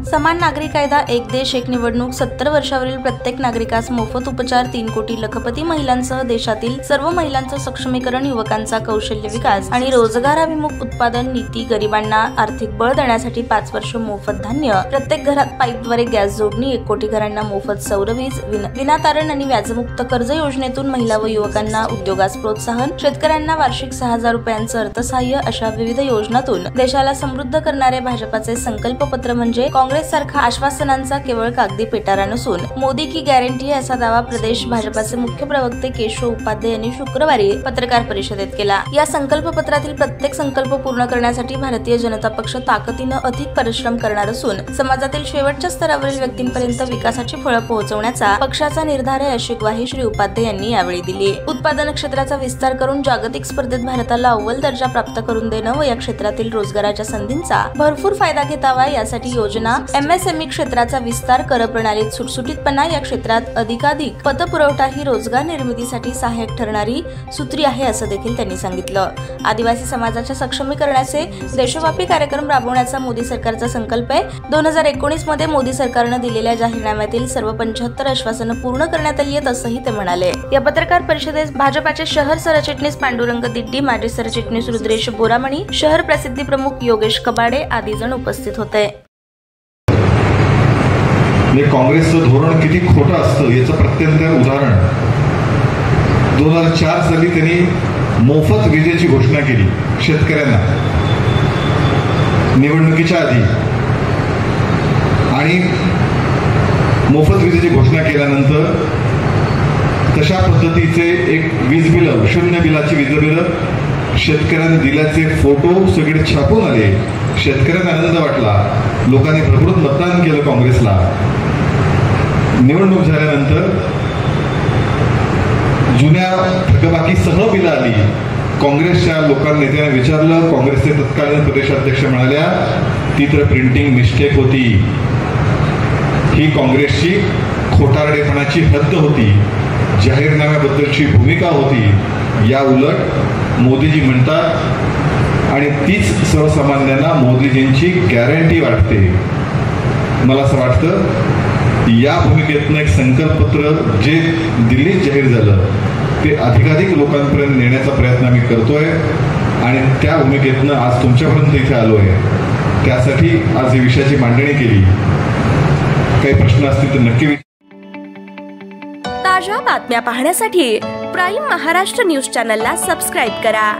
समान नागरी कायदा, एक देश एक निवडणूक, 70 वर्षावरील प्रत्येक नागरिकास मोफत उपचार, 3 कोटी लखपती महिलांसह देशातील सर्व महिलांचं सक्षमीकरण, युवकांचा कौशल्य विकास आणि रोजगाराभिमुख उत्पादन नीती, गरिबांना आर्थिक बळ देण्यासाठी 5 वर्ष मोफत धान्य, प्रत्येक घरात पाईपद्वारे गॅस जोडणी, 1 कोटी घरांना मोफत सौरवीज, विनातारण आणि व्याजमुक्त कर्ज योजनेतून महिला व युवकांना उद्योगास प्रोत्साहन, शेतकऱ्यांना वार्षिक 6,000 रुपयांचं अर्थसहाय्य अशा विविध योजनांतून देशाला समृद्ध करणारे भाजपाचे संकल्पपत्र म्हणजे काँग्रेस सारखा आश्वासनांचा केवळ कागदी पेटारा नसून मोदी की गॅरंटी असा दावा प्रदेश भाजपाचे मुख्य प्रवक्ते केशव उपाध्याय यांनी शुक्रवारी पत्रकार परिषदेत केला। या संकल्पपत्रातील प्रत्येक संकल्प पूर्ण करण्यासाठी भारतीय जनता पक्ष ताकदीने अधिक परिश्रम करणार असून समाजातील शेवटच्या स्तरावरील व्यक्तींपर्यंत विकासाची फळं पोहोचवण्याचा पक्षाचा निर्धार आहे अशी ग्वाही श्री उपाध्याय यांनी यावेळी दिली। उत्पादन क्षेत्राचा विस्तार करून जागतिक स्पर्धेत भारताला अव्वल दर्जा प्राप्त करून देणं व या क्षेत्रातील रोजगाराच्या संधींचा भरपूर फायदा घेतावा यासाठी योजना, MSME क्षेत्राचा विस्तार, कर प्रणालीत सुटसुटीतपणा, या क्षेत्रात अधिकाधिक पतपुरवठा ही रोजगार निर्मितीसाठी सहाय्यक ठरणारी सूत्री आहे असं देखील त्यांनी सांगितलं। आदिवासी समाजाच्या सक्षमीकरणाचे देशव्यापी कार्यक्रम राबवण्याचा मोदी सरकारचा संकल्प आहे। 2019 मध्ये मोदी सरकारनं दिलेल्या जाहीरनाम्यातील सर्व 75 आश्वासनं पूर्ण करण्यात आली आहेत असंही ते म्हणाले। या पत्रकार परिषदेत भाजपाचे शहर सरचिटणीस पांडुरंग दिड्डी, माजी सरचिटणीस रुद्रेश बोरामणी, शहर प्रसिद्धी प्रमुख योगेश कबाडे आदी जण उपस्थित होते। काँग्रेसचं धोरण किती खोटं असतं याचं प्रत्यंत उदाहरण 2004 साली त्यांनी मोफत विजेची घोषणा केली शेतकऱ्यांना निवडणुकीच्या आधी, आणि मोफत विजेची घोषणा केल्यानंतर तशा पद्धतीचे एक वीज बिल, शून्य बिलाची वीज बिल शेतकऱ्यांनी दिल्याचे फोटो सगळे छापून आले। शेतकऱ्यांना आनंद वाटला, लोकांनी भरभरून मतदान केलं काँग्रेसला। निवडणूक झाल्यानंतर जुन्या थकबाकीसह बिलं आली। काँग्रेसच्या लोकांनी नेत्यांना विचारलं, काँग्रेसचे तत्कालीन प्रदेशाध्यक्ष म्हणाल्या ती तर प्रिंटिंग मिस्टेक होती, ही काँग्रेसची खोटारडेपणाची हद्द होती, जाहीरनाम्याबद्दलची भूमिका होती। या उलट मोदीजी म्हणतात आणि तीच सर्वसामान्यांना मोदीजींची गॅरंटी वाटते। मला असं वाटतं या भूमिकेतनं एक संकल्पपत्र जे दिल्लीत जाहीर झालं ते अधिकाधिक लोकांपर्यंत नेण्याचा प्रयत्न आम्ही करतोय आणि त्या भूमिकेतनं आज तुमच्यापर्यंत इथे आलोय। त्यासाठी आज या विषयाची मांडणी केली। काही प्रश्न असतील तर नक्की। ताज्या बातम्या पाहण्यासाठी प्राईम महाराष्ट्र न्यूज चॅनलला सबस्क्राईब करा।